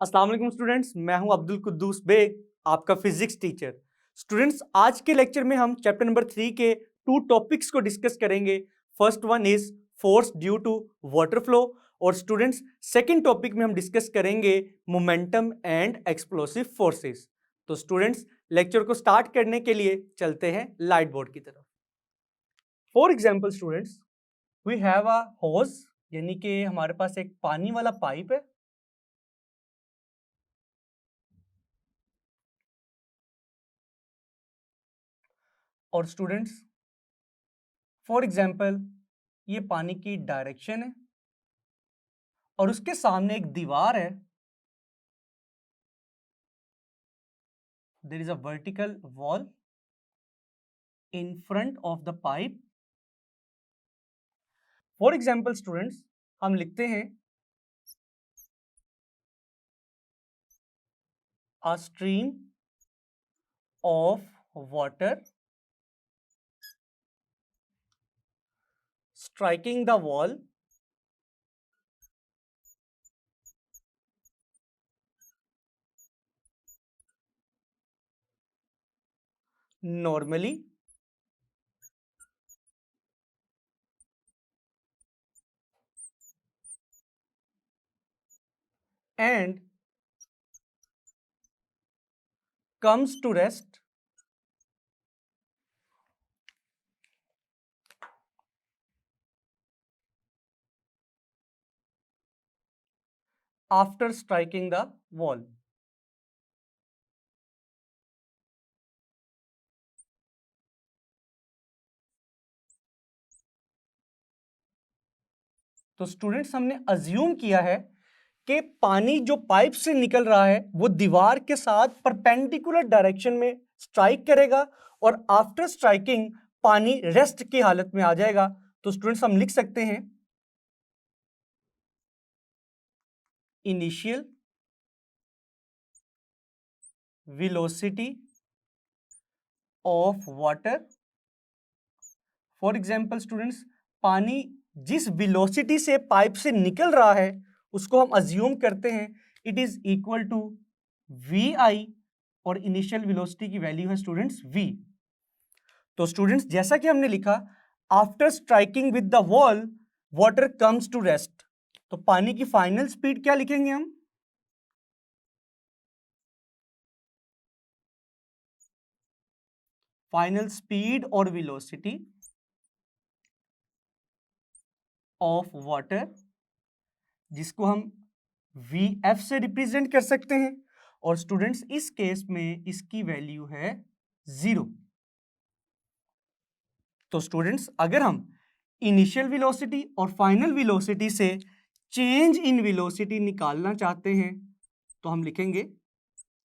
अस्सलाम वालेकुम स्टूडेंट्स, मैं हूं अब्दुल कुद्दूस बेग, आपका फिजिक्स टीचर। स्टूडेंट्स, आज के लेक्चर में हम चैप्टर नंबर 3 के 2 टॉपिक्स को डिस्कस करेंगे। First one is force due to water flow और स्टूडेंट्स सेकंड टॉपिक में हम डिस्कस करेंगे मोमेंटम एंड एक्सप्लोसिव फोर्सेस। तो स्टूडेंट्स, लेक्चर को स्टार्ट करने के लिए चलते हैं लाइट बोर्ड की तरफ। For example students, we have a hose, यानी कि हमारे पास एक पानी वाला पाइप है। और स्टूडेंट्स, फॉर एग्जाम्पल, ये पानी की डायरेक्शन है और उसके सामने एक दीवार है। There is a vertical wall in front of the pipe. For example students, हम लिखते हैं a stream of water striking the wall normally and comes to rest after striking the wall। तो स्टूडेंट्स, हमने अज्यूम किया है कि पानी जो पाइप से निकल रहा है वो दीवार के साथ परपेंडिकुलर डायरेक्शन में स्ट्राइक करेगा और आफ्टर स्ट्राइकिंग पानी रेस्ट की हालत में आ जाएगा। तो स्टूडेंट्स, हम लिख सकते हैं initial velocity of water. For example students, पानी जिस वेलोसिटी से पाइप से निकल रहा है उसको हम अज्यूम करते हैं it is equal to v i, और इनिशियल वेलोसिटी की वैल्यू है स्टूडेंट्स वी। तो स्टूडेंट्स, जैसा कि हमने लिखा, after striking with the wall water comes to rest. तो पानी की फाइनल स्पीड क्या लिखेंगे हम? फाइनल स्पीड और वेलोसिटी ऑफ वाटर, जिसको हम वी एफ से रिप्रेजेंट कर सकते हैं। और स्टूडेंट्स, इस केस में इसकी वैल्यू है 0। तो स्टूडेंट्स, अगर हम इनिशियल वेलोसिटी और फाइनल वेलोसिटी से चेंज इन वेलोसिटी निकालना चाहते हैं तो हम लिखेंगे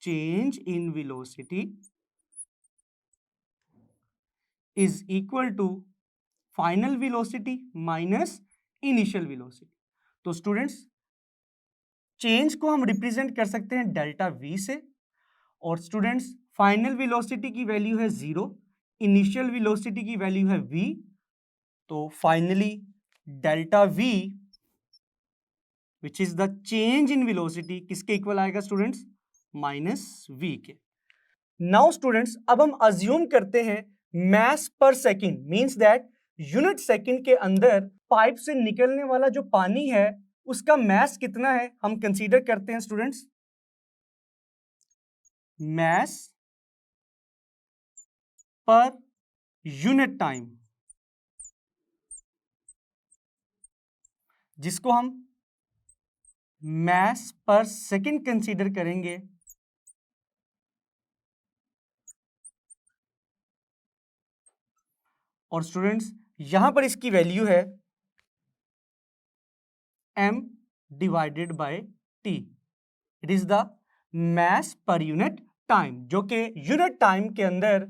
change in velocity is equal to final velocity minus initial velocity. तो स्टूडेंट्स, चेंज को हम रिप्रेजेंट कर सकते हैं डेल्टा वी से। और स्टूडेंट्स, फाइनल वेलोसिटी की वैल्यू है 0, इनिशियल वेलोसिटी की वैल्यू है v। तो finally delta v which is the change in velocity किसके इक्वल आएगा स्टूडेंट्स? माइनस v के। नाउ स्टूडेंट्स, अब हम अज्यूम करते हैं मैस पर second, means that unit second के अंदर पाइप से निकलने वाला जो पानी है उसका मैस कितना है हम कंसीडर करते हैं स्टूडेंट्स। मैस पर यूनिट टाइम, जिसको हम मैस पर सेकेंड कंसीडर करेंगे। और स्टूडेंट्स, यहां पर इसकी वैल्यू है m divided by t। It is the mass पर यूनिट टाइम, जो कि यूनिट टाइम के अंदर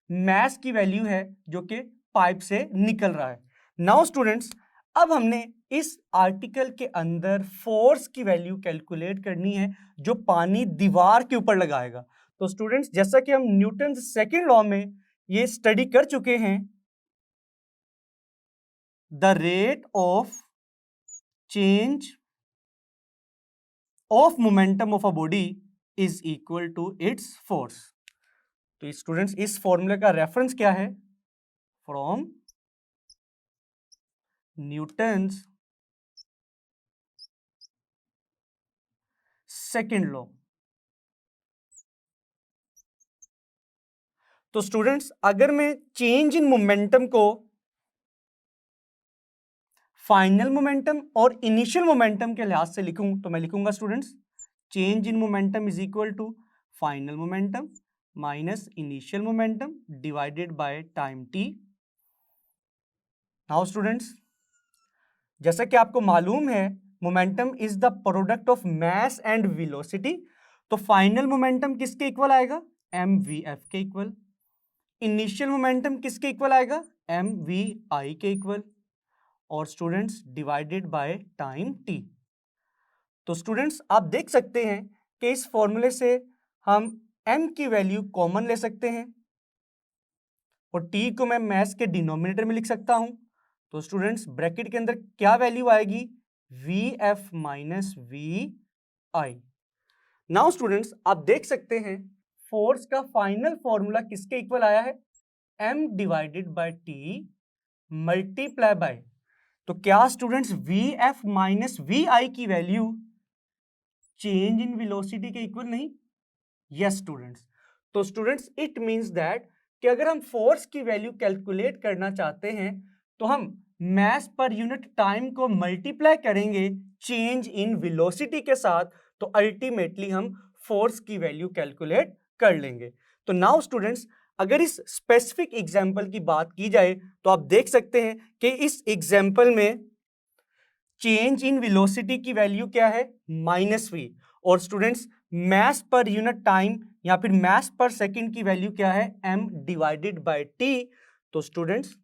मैस की वैल्यू है जो कि पाइप से निकल रहा है। नाउ स्टूडेंट्स, अब हमने इस आर्टिकल के अंदर फोर्स की वैल्यू कैलकुलेट करनी है जो पानी दीवार के ऊपर लगाएगा। तो स्टूडेंट्स, जैसा कि हम न्यूटन सेकेंड लॉ में ये स्टडी कर चुके हैं, the rate of change of momentum of a body is equal to its force. तो स्टूडेंट्स इस फॉर्मूले का रेफरेंस क्या है? From Newton's second law. तो स्टूडेंट्स अगर मैं चेंज इन मोमेंटम को फाइनल मोमेंटम और इनिशियल मोमेंटम के लिहाज से लिखूं तो मैं लिखूंगा students change in momentum is equal to final momentum minus initial momentum divided by time t. Now students जैसा कि आपको मालूम है momentum is the product of mass and velocity. तो फाइनल मोमेंटम किसके इक्वल आएगा? एम वी एफ के equal. Initial momentum किसके इक्वल आएगा? एम वी आई के इक्वल। और students divided by time T. तो स्टूडेंट्स आप देख सकते हैं कि इस फॉर्मूले से हम m की वैल्यू कॉमन ले सकते हैं और t को मैं मास के डिनोमिनेटर में लिख सकता हूं। तो स्टूडेंट्स ब्रैकेट के अंदर क्या वैल्यू आएगी? V f minus v i. Now students आप देख सकते हैं फोर्स का फाइनल फॉर्मूला किसके इक्वल आया है? m divided by t multiply by. तो क्या students v f minus v i की वैल्यू चेंज इन वेलोसिटी के इक्वल नहीं? Yes students. तो स्टूडेंट्स इट मींस दैट कि अगर हम फोर्स की वैल्यू कैलकुलेट करना चाहते हैं तो हम मास पर यूनिट टाइम को मल्टीप्लाई करेंगे चेंज इन वेलोसिटी के साथ, तो अल्टीमेटली हम फोर्स की वैल्यू कैलकुलेट कर लेंगे। तो नाउ स्टूडेंट्स अगर इस स्पेसिफिक एग्जांपल की बात की जाए तो आप देख सकते हैं कि इस एग्जांपल में चेंज इन वेलोसिटी की वैल्यू क्या है? Minus v. और स्टूडेंट्स मास पर यूनिट टाइम या फिर मास पर सेकंड की वैल्यू क्या है? m divided by t। तो students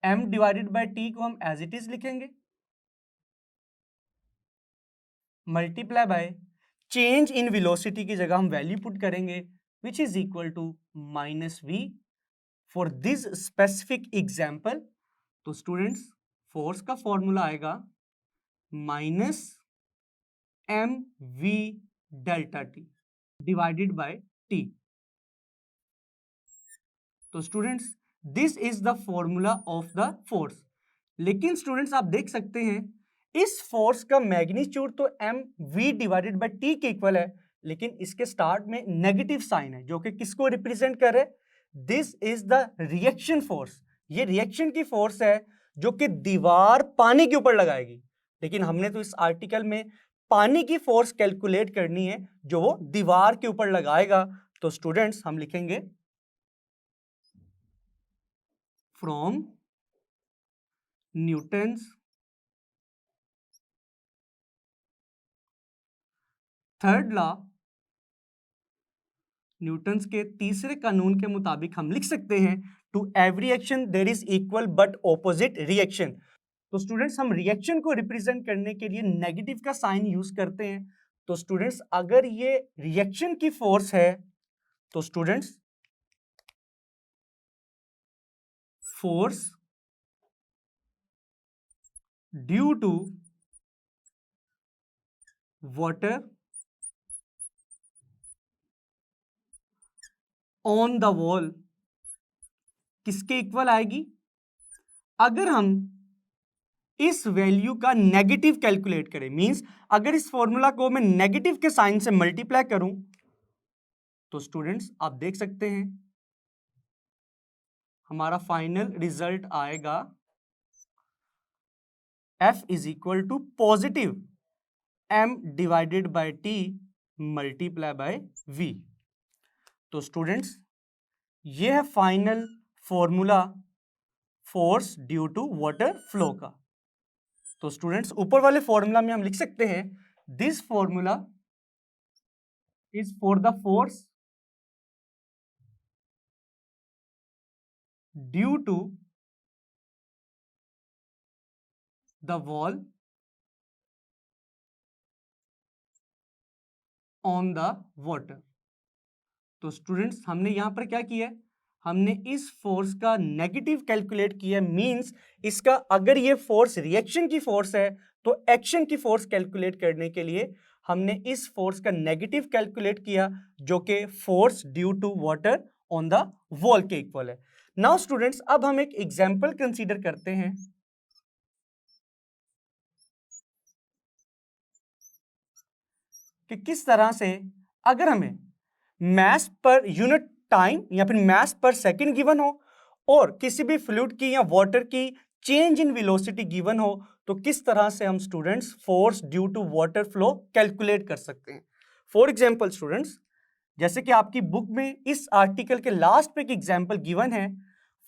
m divided by t को हम एज इट इज लिखेंगे multiply by change in velocity की जगह हम वैल्यू पुट करेंगे which is equal to minus v for this specific example. तो स्टूडेंट्स फोर्स का फॉर्मूला आएगा minus m v delta t divided by t. तो students this is the formula of the force. लेकिन students आप देख सकते हैं इस फोर्स का मैग्नीट्यूड तो m v divided by t के इक्वल है, लेकिन इसके स्टार्ट में नेगेटिव साइन है जो कि किसको रिप्रेजेंट कर रहे? This is the reaction force. ये रिएक्शन की फोर्स है जो कि दीवार पानी के ऊपर लगाएगी, लेकिन हमने तो इस आर्टिकल में पानी की फोर्स कैलकुलेट करनी है जो वो दीवार के ऊपर लगाएगा। तो स्टूडेंट्स हम लिखेंगे from Newton's third law, Newton's के तीसरे कानून के मुताबिक हम लिख सकते हैं to every action there is equal but opposite reaction. तो स्टूडेंट्स हम रिएक्शन को रिप्रेजेंट करने के लिए नेगेटिव का साइन यूज करते हैं। तो स्टूडेंट्स अगर ये रिएक्शन की फोर्स है तो students force due to water on the wall किसके इक्वल आएगी? अगर हम इस वैल्यू का नेगेटिव कैलकुलेट करें, मींस अगर इस फॉर्मूला को मैं नेगेटिव के साइन से मल्टीप्लाई करूं तो स्टूडेंट्स आप देख सकते हैं हमारा फाइनल रिजल्ट आएगा F is equal to positive m divided by t multiply by v। तो स्टूडेंट्स ये है final formula force due to water flow का। तो स्टूडेंट्स ऊपर वाले फॉर्मूला में हम लिख सकते हैं this formula is for the force due to the wall on the water. तो स्टूडेंट्स हमने यहां पर क्या किया है? हमने इस फोर्स का नेगेटिव कैलकुलेट किया, मींस इसका अगर ये फोर्स रिएक्शन की फोर्स है तो एक्शन की फोर्स कैलकुलेट करने के लिए हमने इस फोर्स का नेगेटिव कैलकुलेट किया, जो कि force due to water on the wall के इक्वल है। नाउ स्टूडेंट्स, अब हम एक एग्जांपल कंसीडर करते हैं कि किस तरह से अगर हमें मास पर यूनिट टाइम या फिर मास पर सेकंड गिवन हो और किसी भी फ्लूइड की या वाटर की चेंज इन वेलोसिटी गिवन हो, तो किस तरह से हम students force due to water flow calculate कर सकते हैं। फॉर एग्जांपल स्टूडेंट्स, जैसे कि आपकी बुक में इस आर्टिकल के लास्ट पे एक एग्जांपल गिवन है।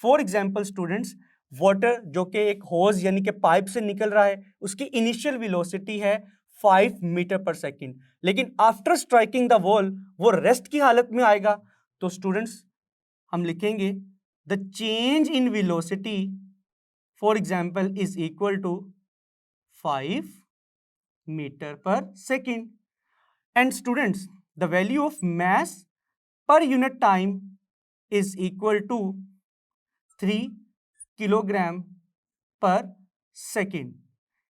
फॉर एग्जांपल स्टूडेंट्स, वाटर जो कि एक होज यानी कि पाइप से निकल रहा है, उसकी इनिशियल वेलोसिटी है 5 मीटर पर सेकेंड, लेकिन आफ्टर स्ट्राइकिंग द वॉल वो रेस्ट की हालत में आएगा। तो स्टूडेंट्स हम लिखेंगे the change in velocity for example is equal to 5 metre per second. And students the value of mass पर unit time is equal to 3 kilogram पर सेकेंड।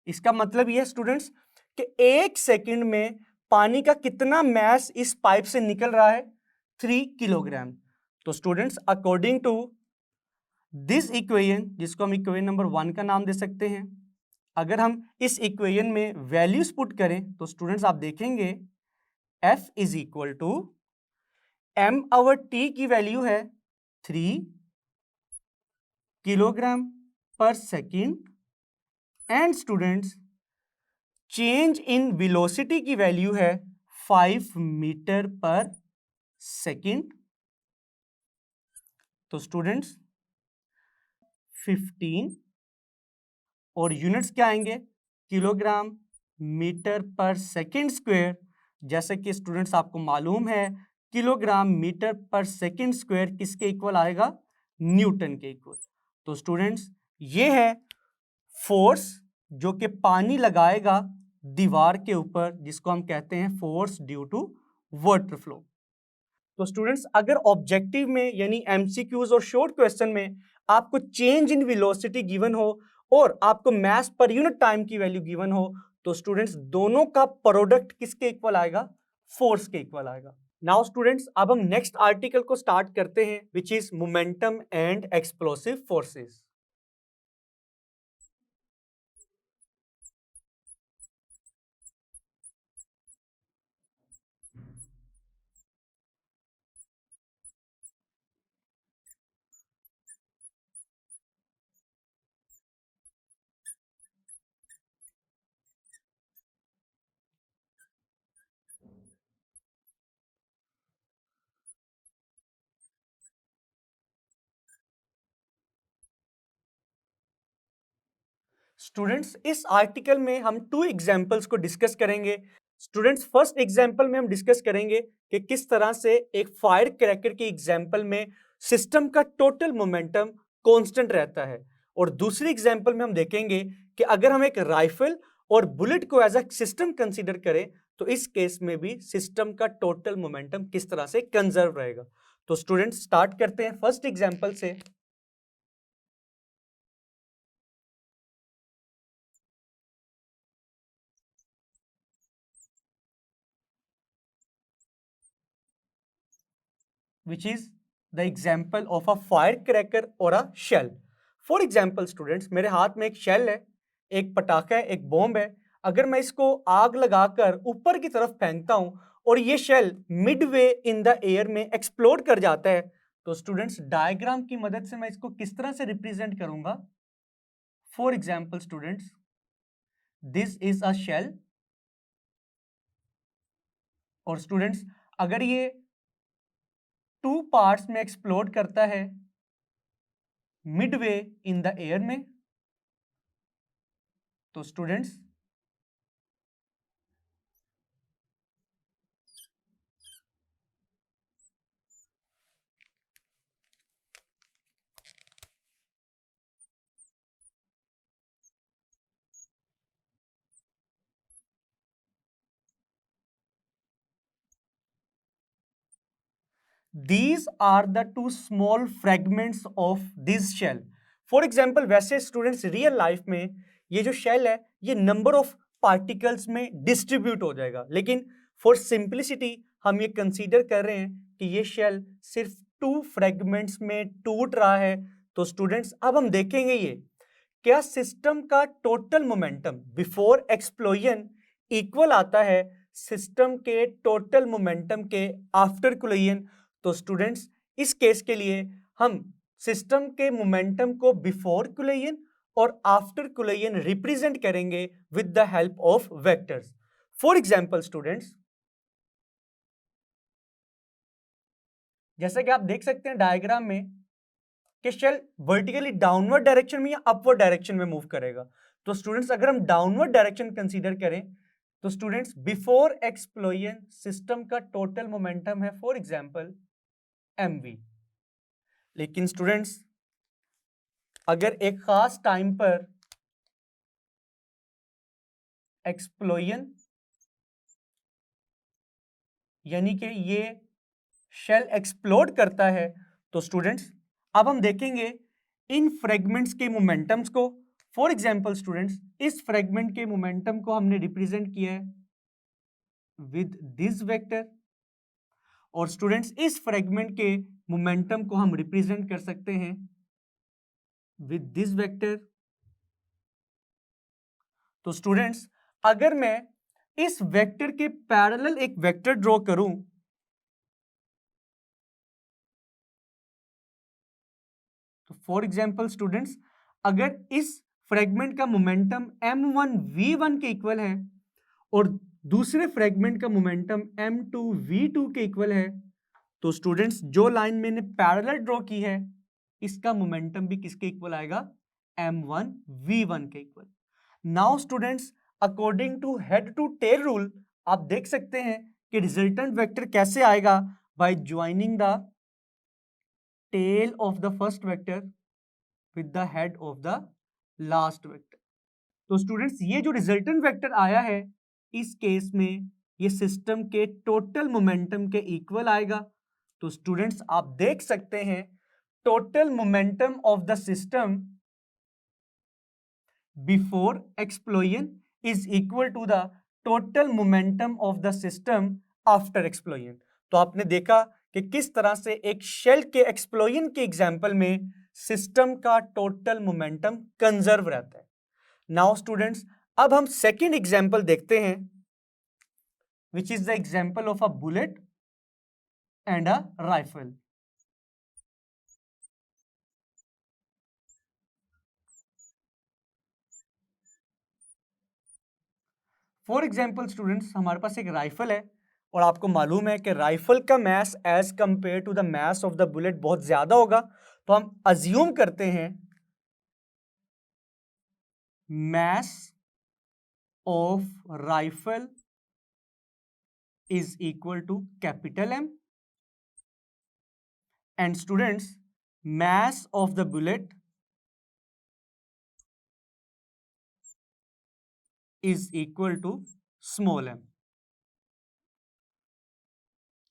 इसका मतलब यह स्टूडेंट्स कि एक सेकेंड में पानी का कितना मास इस पाइप से निकल रहा है, 3 किलोग्राम। तो students according to this equation, जिसको हम इक्वेशन नंबर 1 का नाम दे सकते हैं, अगर हम इस इक्वेशन में वैल्यूज पुट करें तो स्टूडेंट्स आप देखेंगे F is equal to m over t की वैल्यू है 3 किलोग्राम पर second and students change in velocity की वैल्यू है 5 मीटर पर सेकेंड। तो स्टूडेंट्स 15 और यूनिट्स क्या आएंगे, kilogram metre per second square. जैसे कि स्टूडेंट्स आपको मालूम है kilogram metre per second square किसके इक्वल आएगा, न्यूटन के इक्वल। तो स्टूडेंट्स ये है फोर्स जो कि पानी लगाएगा दीवार के ऊपर, जिसको हम कहते हैं force due to water flow. तो स्टूडेंट्स अगर ऑब्जेक्टिव में यानी एमसीक्यूज और शॉर्ट क्वेश्चन में आपको चेंज इन वेलोसिटी गिवन हो और आपको मास पर यूनिट टाइम की वैल्यू गिवन हो, तो स्टूडेंट्स दोनों का प्रोडक्ट किसके इक्वल आएगा, फोर्स के इक्वल आएगा। नाउ स्टूडेंट्स अब हम नेक्स्ट आर्टिकल को स्टार्ट करते हैं, which is momentum and explosive forces. Students इस आर्टिकल में हम 2 एग्जाम्पल्स को डिस्कस करेंगे। स्टूडेंट्स फर्स्ट एग्जाम्पल में हम डिस्कस करेंगे कि किस तरह से एक फायर क्रैकर के एग्जाम्पल में सिस्टम का टोटल मोमेंटम कांस्टेंट रहता है, और दूसरी एग्जाम्पल में हम देखेंगे कि अगर हम एक राइफल और बुलेट को एज अ सिस्टम कंसीडर करें तो इस केस में भी सिस्टम का टोटल मोमेंटम किस तरह से कंजर्व रहेगा। तो स्टूडेंट्स स्टार्ट करते हैं फर्स्ट एग्जाम्पल से। which is the example of a firecracker or a shell. For example students, मेरे हाथ में एक शेल है, एक पटाखा है, एक बॉम्ब है। अगर मैं इसको आग लगाकर ऊपर की तरफ फेंकता हूं और ये shell midway in the air में एक्सप्लोड कर जाता है, तो स्टूडेंट्स डायग्राम की मदद से मैं इसको किस तरह से रिप्रेजेंट करूंगा। For example students, this is a shell, और स्टूडेंट्स अगर ये 2 पार्ट्स में एक्सप्लोड करता है मिडवे इन द एयर में, तो students These are the two small fragments of this shell. For example वैसे स्टूडेंट्स रियल लाइफ में ये जो शेल है ये नंबर ऑफ पार्टिकल्स में डिस्ट्रीब्यूट हो जाएगा, लेकिन फॉर सिंप्लिसिटी हम ये कंसीडर कर रहे हैं कि ये शेल सिर्फ 2 फ्रेगमेंट्स में टूट रहा है। तो स्टूडेंट्स अब हम देखेंगे ये क्या सिस्टम का total momentum before explosion equal आता है सिस्टम के टोटल मोमेंटम के आफ्टर कोलिजन। तो स्टूडेंट्स इस केस के लिए हम सिस्टम के मोमेंटम को बिफोर कोलिजन और आफ्टर कोलिजन रिप्रेजेंट करेंगे with the help of vectors. For example students, जैसा कि आप देख सकते हैं डायग्राम में कि शेल वर्टिकली डाउनवर्ड डायरेक्शन में या अपवर्ड डायरेक्शन में मूव करेगा। तो स्टूडेंट्स अगर हम डाउनवर्ड डायरेक्शन कंसीडर करें तो स्टूडेंट्स बिफोर एक्सप्लोजन सिस्टम का टोटल मोमेंटम है फॉर एग्जांपल mv। लेकिन स्टूडेंट्स अगर एक खास टाइम पर एक्सप्लोजन यानी कि ये शेल एक्सप्लोड करता है तो स्टूडेंट्स अब हम देखेंगे इन फ्रेगमेंट्स के मोमेंटम्स को। फॉर एग्जांपल स्टूडेंट्स इस फ्रेगमेंट के मोमेंटम को हमने रिप्रेजेंट किया है विद दिस वेक्टर, और स्टूडेंट्स इस फ्रेगमेंट के मोमेंटम को हम रिप्रेजेंट कर सकते हैं विद दिस वेक्टर। तो स्टूडेंट्स अगर मैं इस वेक्टर के पैरेलल एक वेक्टर ड्रॉ करूं तो फॉर एग्जांपल स्टूडेंट्स अगर इस फ्रेगमेंट का मोमेंटम m1 v1 के इक्वल है और दूसरे फ्रेगमेंट का मोमेंटम m2 v2 के इक्वल है तो स्टूडेंट्स जो लाइन मैंने पैरेलल ड्रॉ की है इसका मोमेंटम भी किसके इक्वल आएगा m1 v1 के equal. Now students according to head to tail rule आप देख सकते हैं कि रिजल्टेंट वेक्टर कैसे आएगा by joining the tail of the first vector with the head of the last vector. तो स्टूडेंट्स ये जो रिजल्टेंट वेक्टर आया है इस केस में ये सिस्टम के टोटल मोमेंटम के इक्वल आएगा। तो स्टूडेंट्स आप देख सकते हैं total momentum of the system before explosion is equal to the total momentum of the system after explosion. तो आपने देखा कि किस तरह से एक शेल के एक्सप्लोजन के एग्जाम्पल में सिस्टम का टोटल मोमेंटम कंजर्व रहता है। नाउ स्टूडेंट्स अब हम सेकेंड एग्जाम्पल देखते हैं विच is the example of a bullet and a rifle. For example students हमारे पास एक राइफल है और आपको मालूम है कि राइफल का mass as compare to the mass of the bullet बहुत ज्यादा होगा। तो हम अज्यूम करते हैं mass of rifle is equal to capital M and students mass of the bullet is equal to small m.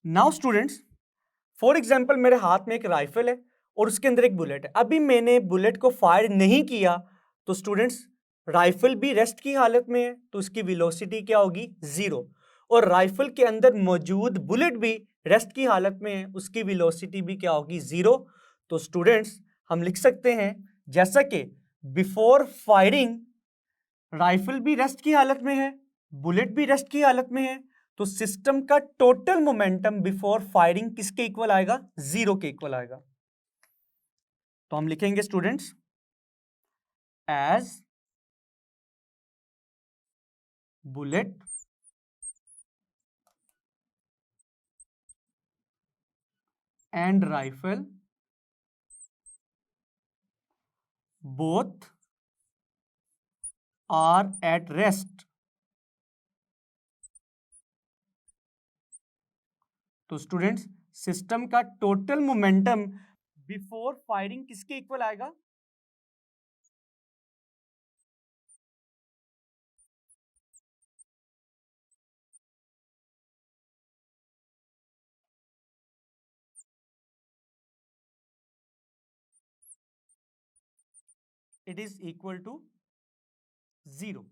Now students for example मेरे हाथ में एक राइफल है और उसके अंदर एक बुलेट है। अभी मैंने बुलेट को फायर नहीं किया तो स्टूडेंट्स राइफल भी रेस्ट की हालत में है तो उसकी वेलोसिटी क्या होगी 0, और राइफल के अंदर मौजूद बुलेट भी रेस्ट की हालत में है उसकी वेलोसिटी भी क्या होगी 0। तो स्टूडेंट्स हम लिख सकते हैं जैसा कि बिफोर फायरिंग राइफल भी रेस्ट की हालत में है बुलेट भी रेस्ट की हालत में है तो सिस्टम का टोटल मोमेंटम बिफोर फायरिंग किसके इक्वल आएगा 0 के इक्वल आएगा। तो हम लिखेंगे students as bullet and rifle both are at rest तो स्टूडेंट्स सिस्टम का टोटल मोमेंटम बिफोर फायरिंग किसके इक्वल आएगा इट इज इक्वल टू 0।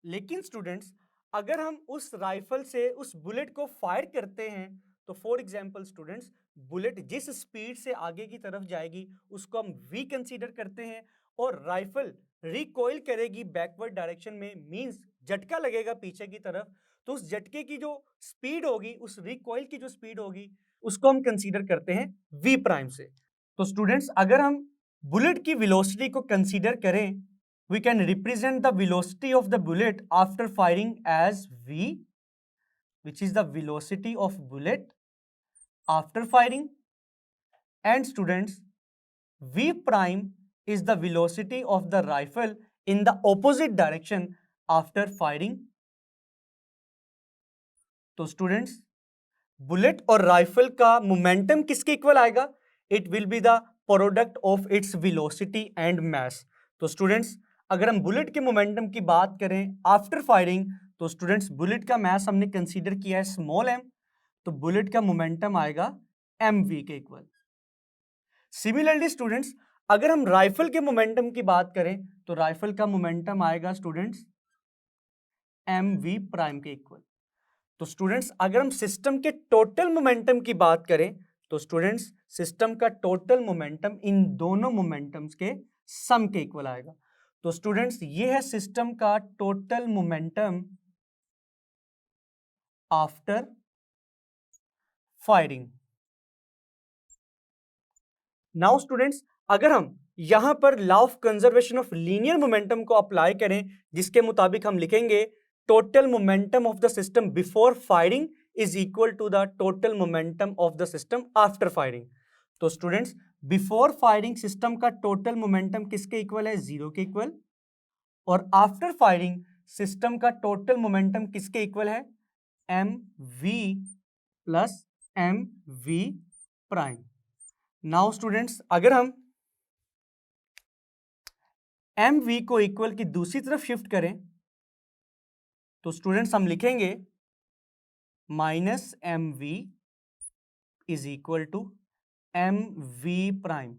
लेकिन स्टूडेंट्स अगर हम उस राइफल से उस बुलेट को फायर करते हैं तो फॉर एग्जांपल स्टूडेंट्स बुलेट जिस स्पीड से आगे की तरफ जाएगी उसको हम v कंसीडर करते हैं, और राइफल रिकॉइल करेगी बैकवर्ड डायरेक्शन में, मींस झटका लगेगा पीछे की तरफ, तो उस झटके की जो स्पीड होगी, उस रिकॉइल की जो स्पीड होगी, उसको हम कंसीडर करते हैं v प्राइम से। तो स्टूडेंट्स अगर हम बुलेट की वेलोसिटी को कंसीडर करें, we can represent the velocity of the bullet after firing as v, which is the velocity of bullet after firing, and students v prime is the velocity of the rifle in the opposite direction after firing। तो students bullet और rifle का momentum किसके equal आएगा? It will be the product of its velocity and mass. तो students अगर हम bullet के momentum की बात करें आफ्टर फायरिंग, तो स्टूडेंट्स बुलेट का मास हमने कंसीडर किया है स्मॉल m, तो बुलेट का मोमेंटम आएगा mv के इक्वल। सिमिलरली स्टूडेंट्स अगर हम राइफल के मोमेंटम की बात करें तो राइफल का मोमेंटम आएगा स्टूडेंट्स mv प्राइम के इक्वल। तो स्टूडेंट्स अगर हम सिस्टम के टोटल मोमेंटम की बात करें तो स्टूडेंट्स सिस्टम का टोटल मोमेंटम इन दोनों मोमेंटम्स के सम के इक्वल आएगा। तो स्टूडेंट्स ये है सिस्टम का total momentum after firing. Now students अगर हम यहां पर law of conservation of linear momentum को अप्लाई करें, जिसके मुताबिक हम लिखेंगे total momentum of the system before firing is equal to the total momentum of the system after firing. तो स्टूडेंट्स बिफोर फायरिंग सिस्टम का टोटल मोमेंटम किसके equal है? 0 के इक्वल, और आफ्टर फायरिंग सिस्टम का टोटल मोमेंटम किसके equal है? mv plus mv prime. Now students अगर हम mv को इक्वल की दूसरी तरफ शिफ्ट करें तो स्टूडेंट्स हम लिखेंगे minus mv is equal to mv prime.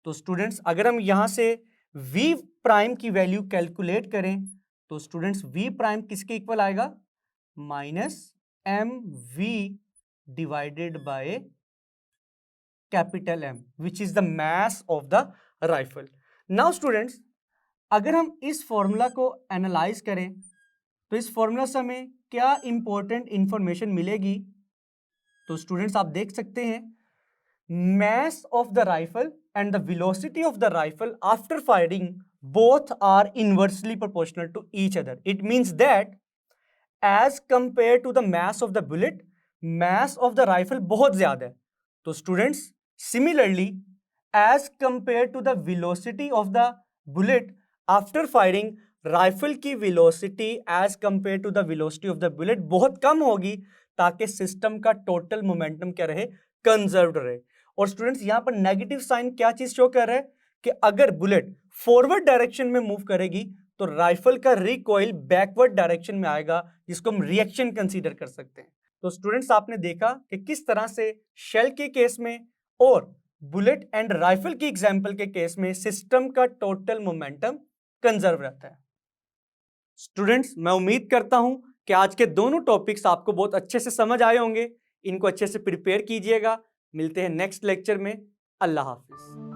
तो स्टूडेंट्स अगर हम यहां से v प्राइम की वैल्यू कैलकुलेट करें तो स्टूडेंट्स v प्राइम किसके इक्वल आएगा? Minus mv divided by capital M, which is the mass of the rifle. Now students अगर हम इस फॉर्मूला को एनालाइज करें तो इस फॉर्मूला से हमें क्या इंपॉर्टेंट इंफॉर्मेशन मिलेगी? तो स्टूडेंट्स आप देख सकते हैं mass of the rifle and the velocity of the rifle after firing both are inversely proportional to each other. It means that as compared to the mass of the bullet, mass of the rifle बहुत ज्यादा है। तो students similarly as compared to the velocity of the bullet after firing, rifle की velocity as compare to the velocity of the bullet बहुत कम होगी, ताकि system का टोटल मोमेंटम क्या रहे? कंजर्व्ड रहे। और स्टूडेंट्स यहां पर नेगेटिव साइन क्या चीज शो कर रहा है कि अगर बुलेट फॉरवर्ड डायरेक्शन में मूव करेगी तो राइफल का रिकॉइल बैकवर्ड डायरेक्शन में आएगा, जिसको हम रिएक्शन कंसीडर कर सकते हैं। तो स्टूडेंट्स आपने देखा कि किस तरह से शेल के केस में और बुलेट एंड राइफल की एग्जाम्पल के केस में सिस्टम का टोटल मोमेंटम कंजर्व रहता है। स्टूडेंट्स मैं उम्मीद करता हूं कि आज के दोनों टॉपिक्स आपको बहुत अच्छे से समझ आए होंगे। इनको अच्छे से प्रिपेयर कीजिएगा। मिलते हैं नेक्स्ट लेक्चर में। अल्लाह हाफिज।